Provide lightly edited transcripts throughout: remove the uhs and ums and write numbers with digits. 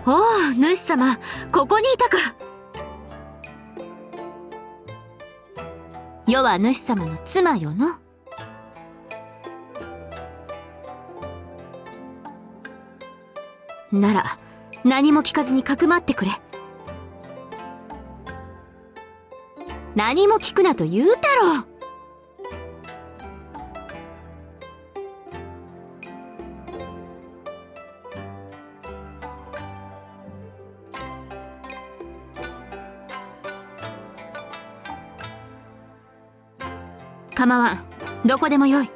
おお、主様、ここにいたか。余は主様の妻よの。なら何も聞かずにかくまってくれ。何も聞くなと言うたろう。構わん、どこでもよい。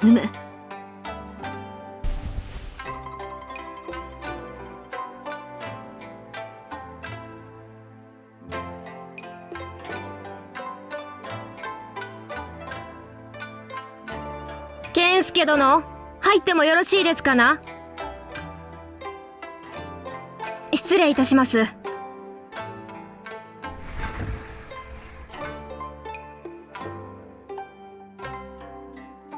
うむ。健介殿、入ってもよろしいですかな。失礼いたします。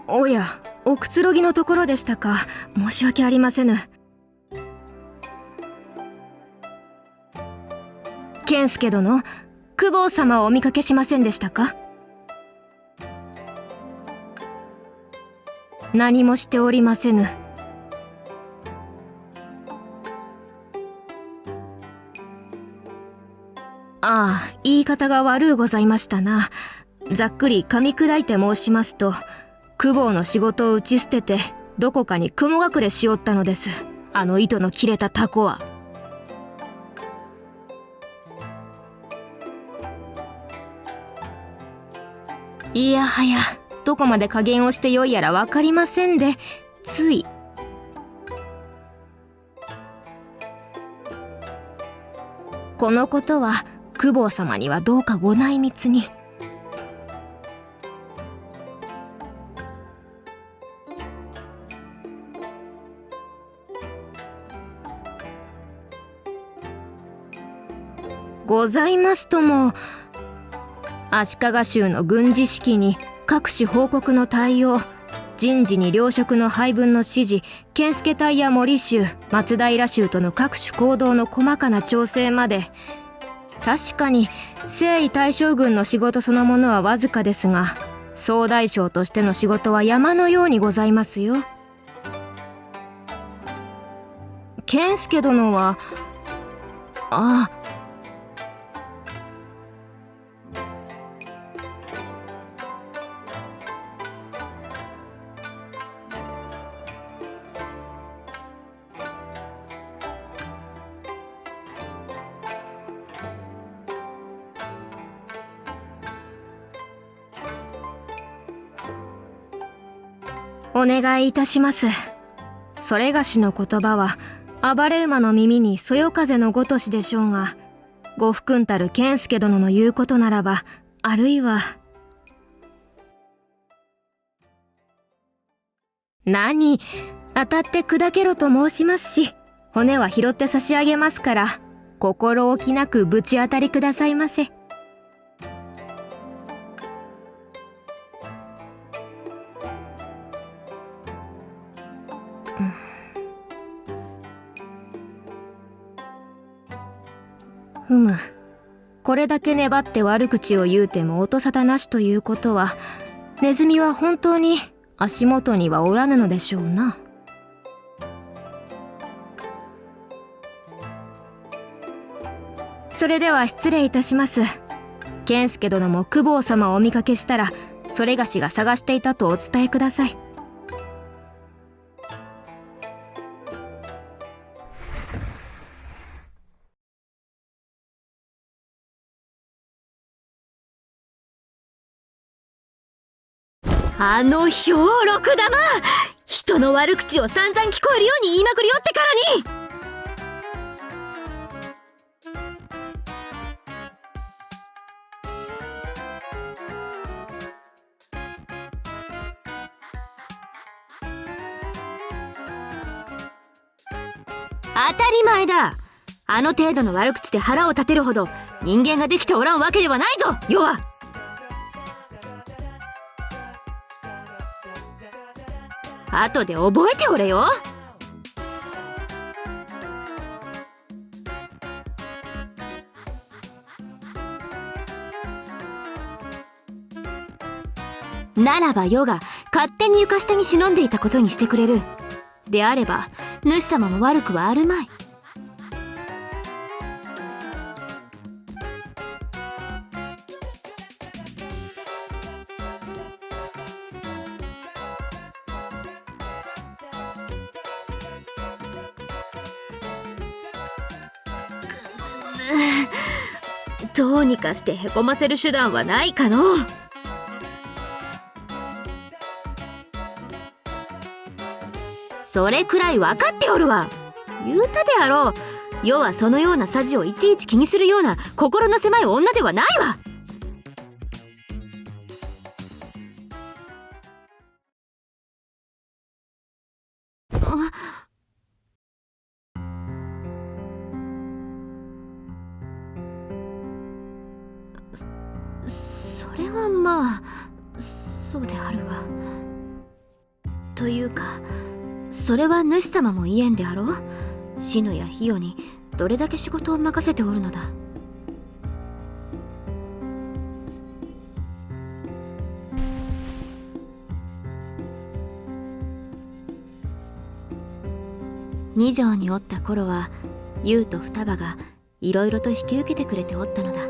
おや、おくつろぎのところでしたか。申し訳ありませぬ。健介殿、公方様をお見かけしませんでしたか。何もしておりませぬ。ああ、言い方が悪うございましたな。ざっくり噛み砕いて申しますと、公方の仕事を打ち捨ててどこかに雲隠れしよったのです。あの糸の切れたタコは。いやはや、どこまで加減をしてよいやら分かりませんで、つい。このことは公方様にはどうかご内密に。ございますとも、足利衆の軍事指揮に各種報告の対応、人事に糧食の配分の指示、健介隊や森衆、松平衆との各種行動の細かな調整まで。確かに征夷大将軍の仕事そのものはわずかですが、総大将としての仕事は山のようにございますよ。健介殿は、ああ、お願いいたします。それがしの言葉は暴れ馬の耳にそよ風のごとしでしょうが、ご不君たる健介殿の言うことならば、あるいは。何、当たって砕けろと申しますし、骨は拾って差し上げますから、心置きなくぶち当たりくださいませ。ふむ、これだけ粘って悪口を言うても音沙汰なしということは、ネズミは本当に足元にはおらぬのでしょうな。それでは失礼いたします。健介殿も公方様をお見かけしたら、それがしが探していたとお伝えください。あの兵六玉、人の悪口を散々聞こえるように言いまくりよってからに。当たり前だ。あの程度の悪口で腹を立てるほど人間ができておらんわけではないぞ、余は。後で覚えておれよ。ならば余が勝手に床下に忍んでいたことにしてくれる。であれば主様も悪くはあるまい。どうにかしてへこませる手段はないかのう。それくらい分かっておるわ。言うたであろう。余はそのようなさじをいちいち気にするような心の狭い女ではないわ。それはまあそうであるが。というかそれは主様も言えんであろう。篠や日代にどれだけ仕事を任せておるのだ。二条におった頃は優と双葉がいろいろと引き受けてくれておったのだ。だ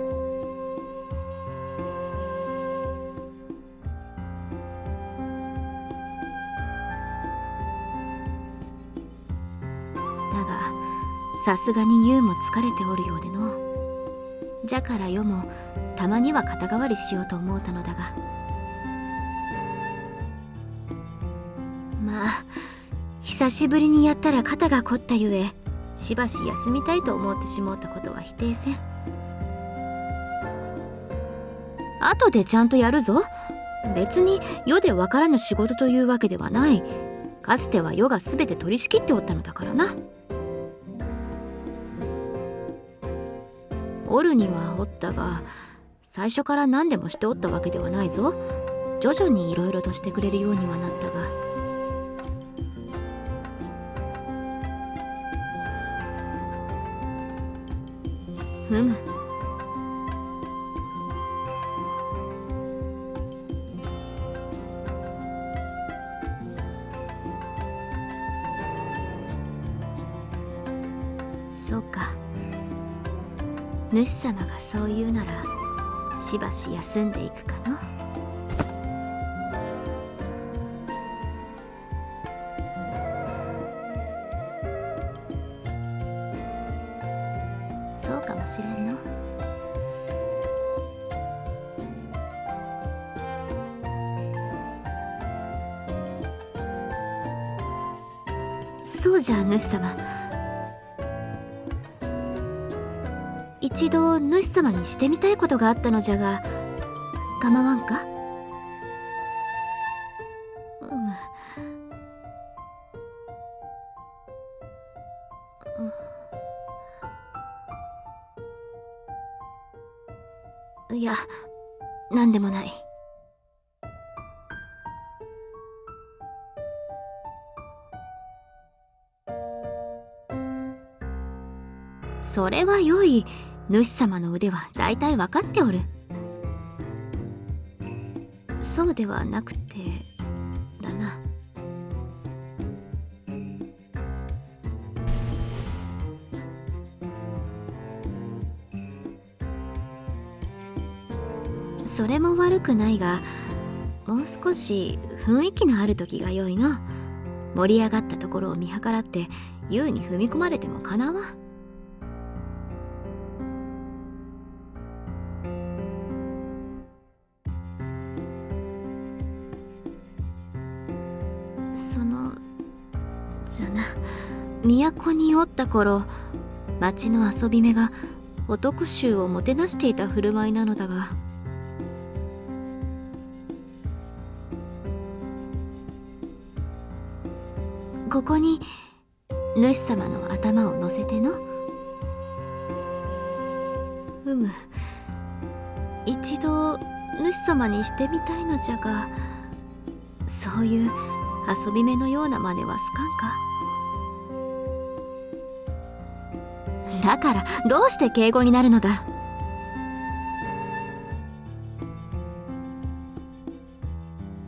がさすがに優も疲れておるようでの。じゃから余もたまには肩代わりしようと思うたのだが、まあ久しぶりにやったら肩が凝ったゆえしばし休みたいと思ってしもうたことは否定せん。後でちゃんとやるぞ。別に世でわからぬ仕事というわけではない。かつては世が全て取り仕切っておったのだからな。おるにはおったが最初から何でもしておったわけではないぞ。徐々にいろいろとしてくれるようにはなったが。ふむ。そうか。主様がそう言うならしばし休んでいくかの。そうかもしれんの。そうじゃ主様。一度主様にしてみたいことがあったのじゃが構わんか。いや何でもない。それはよい。主様の腕は大体分かっておる。そうではなくてだな。それも悪くないがもう少し雰囲気のある時が良いの。盛り上がったところを見計らって優に踏み込まれてもかなわん。じゃな、都におった頃、町の遊び目が男衆をもてなしていた振る舞いなのだが、ここに主様の頭を乗せての。一度主様にしてみたいのじゃが、そういう遊び目のような真似はすかんか。だからどうして敬語になるのだ。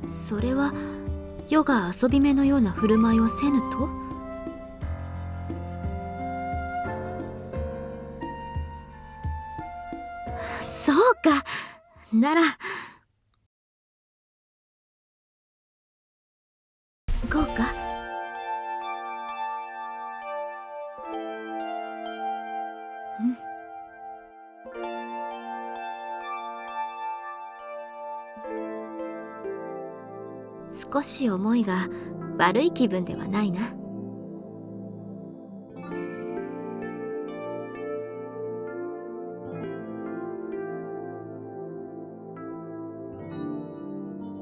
それは余が遊び目のような振る舞いをせぬと。そうか、ならこうか。少し思いが悪い気分ではないな。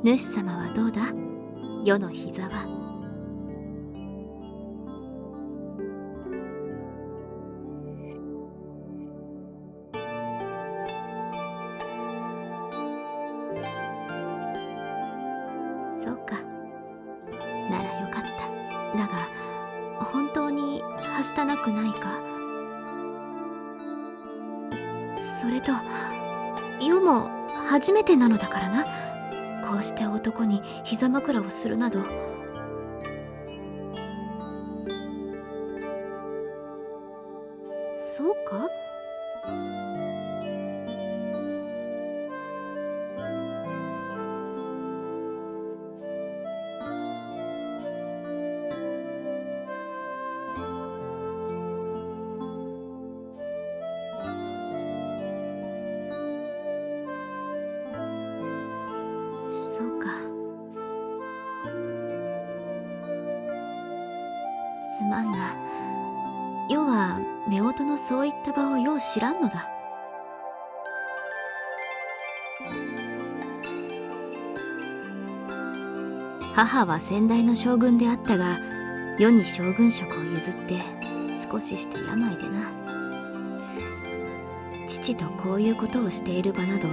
主様はどうだ、世の膝は。そうか、ならよかった。だが本当にはしたなくないか。それと世も初めてなのだからな。こうして男に膝枕をするなど。そうか。そうか。すまんな。世は夫婦のそういった場をよう知らんのだ。母は先代の将軍であったが、世に将軍職を譲って少しして病でな。父とこういうことをしている場など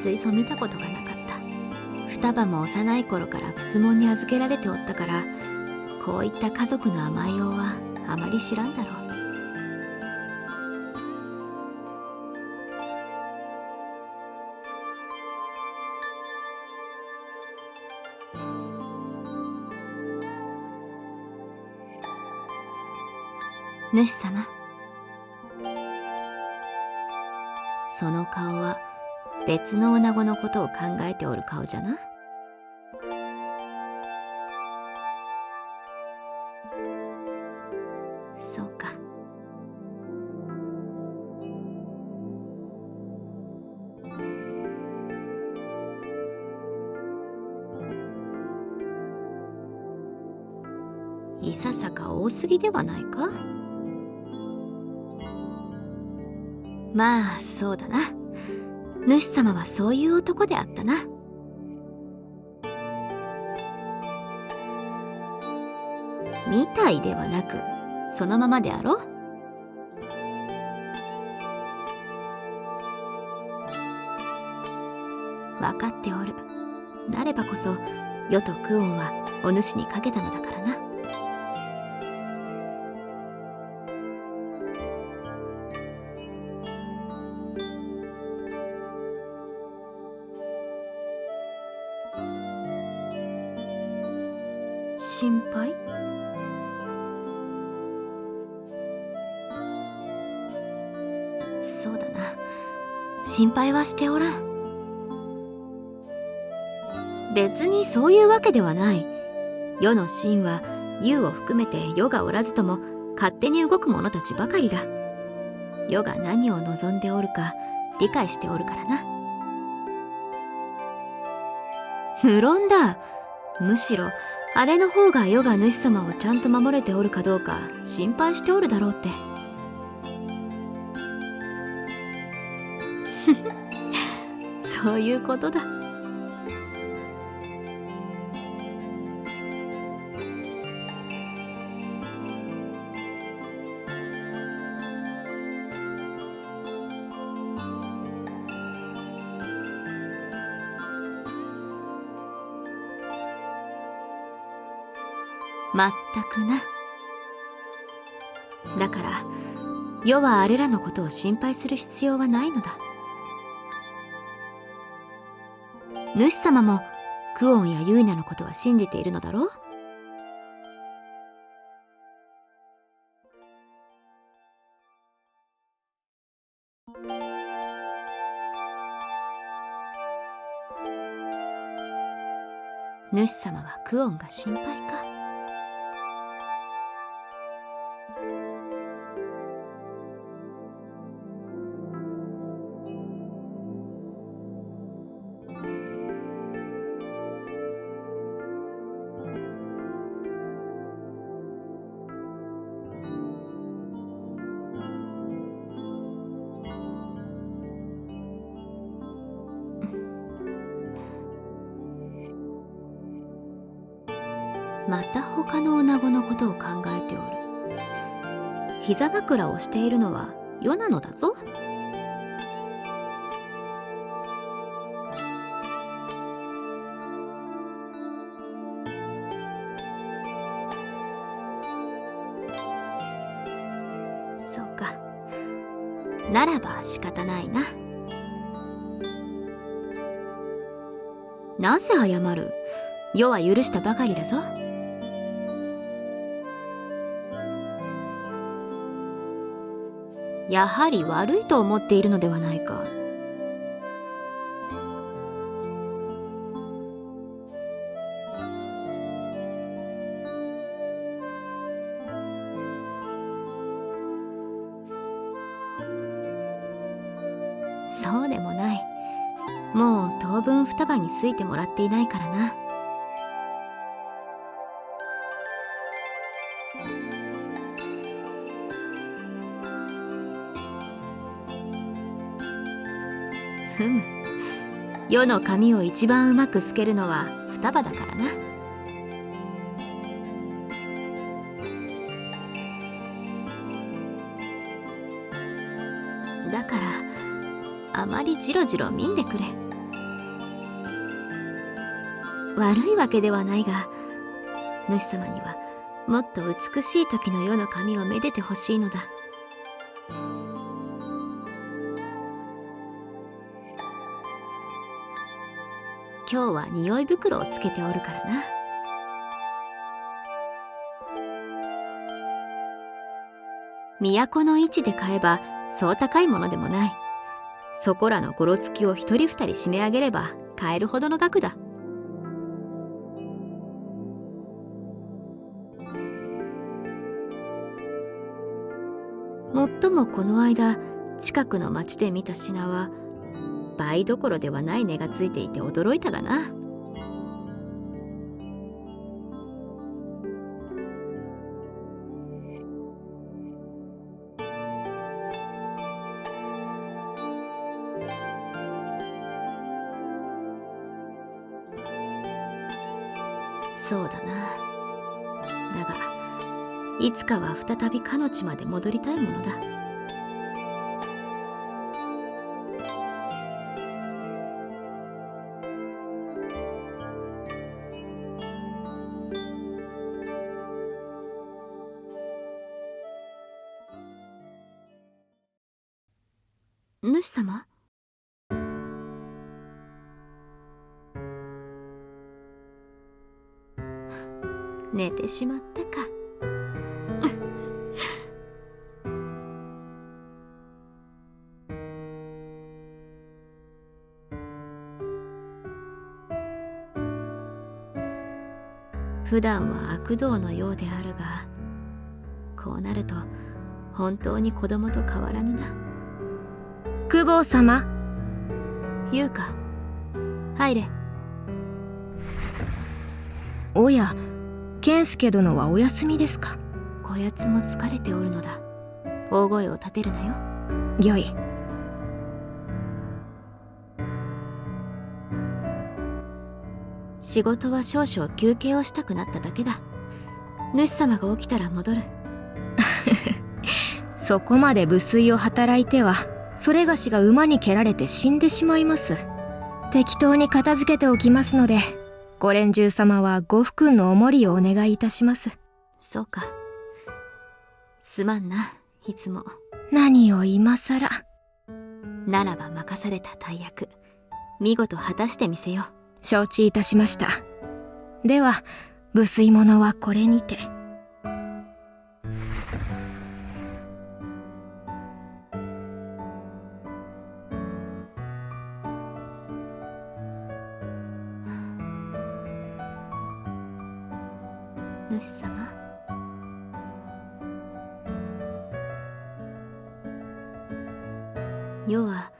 ついぞ見たことがなかった。双葉も幼い頃から仏門に預けられておったから、こういった家族の甘えようはあまり知らんだろう。主様、その顔は別の女子のことを考えておる顔じゃな。そうか。いささか多すぎではないか。まあそうだな。主様はそういう男であったな。みたいではなくそのままであろ。分かっておる。なればこそ世とクオンはお主にかけたのだからな。心配？そうだな。心配はしておらん。別にそういうわけではない。世の真は優を含めて世がおらずとも勝手に動く者たちばかりだ。世が何を望んでおるか理解しておるからな。無論だ。むしろあれの方が世が主様をちゃんと守れておるかどうか心配しておるだろうって。そういうことだ。まったくな。だから世はあれらのことを心配する必要はないのだ。主様もクオンやユイナのことは信じているのだろう。主様はクオンが心配か。また他の女子のことを考えておる。膝枕をしているのは世なのだぞ。そうか。ならば仕方ないな。なぜ謝る？世は許したばかりだぞ。やはり悪いと思っているのではないか。そうでもない。もう当分双葉に好いてもらっていないからな。ふむ、世の髪を一番うまく透けるのは双葉だからな。だからあまりジロジロ見んでくれ。悪いわけではないが、主様にはもっと美しい時の世の髪をめでてほしいのだ。今日は匂い袋をつけておるからな。都の位置で買えばそう高いものでもない。そこらのゴロつきを一人二人締め上げれば買えるほどの額だ。もっともこの間近くの町で見た品は倍どころではない値がついていて驚いたがな。そうだな。だがいつかは再びかの地まで戻りたいものだ。主様？寝てしまったか。普段は悪童のようであるが、こうなると本当に子供と変わらぬな。公方様。優香、入れ。おや、健介殿はお休みですか？こやつも疲れておるのだ。大声を立てるなよ。御意。仕事は少々休憩をしたくなっただけだ。主様が起きたら戻る。そこまで無粋を働いてはそれがしが馬に蹴られて死んでしまいます。適当に片付けておきますので、ご連中様はご夫君のお守りをお願いいたします。そうか。すまんな、いつも。何を今さら。ならば任された大役、見事果たしてみせよう。承知いたしました。では無粋者はこれにて。主様、世は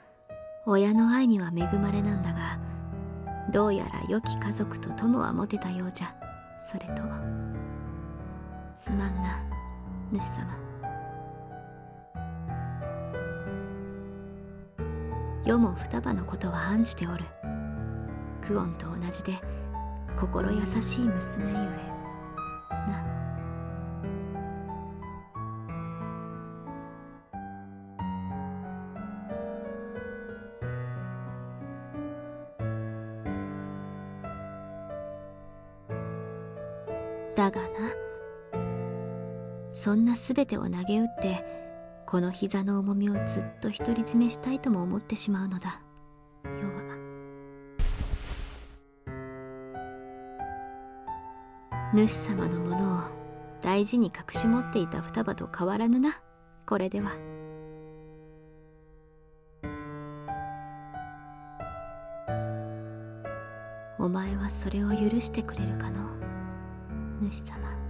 親の愛には恵まれなんだが、どうやら良き家族と友は持てたようじゃ。それとすまんな、主様。世も双葉のことは案じておる。クオンと同じで心優しい娘ゆえな。だがな、そんなすべてを投げ打ってこの膝の重みをずっと独り占めしたいとも思ってしまうのだ、世は。主様のものを大事に隠し持っていた双葉と変わらぬな、これでは。お前はそれを許してくれるかの、主様。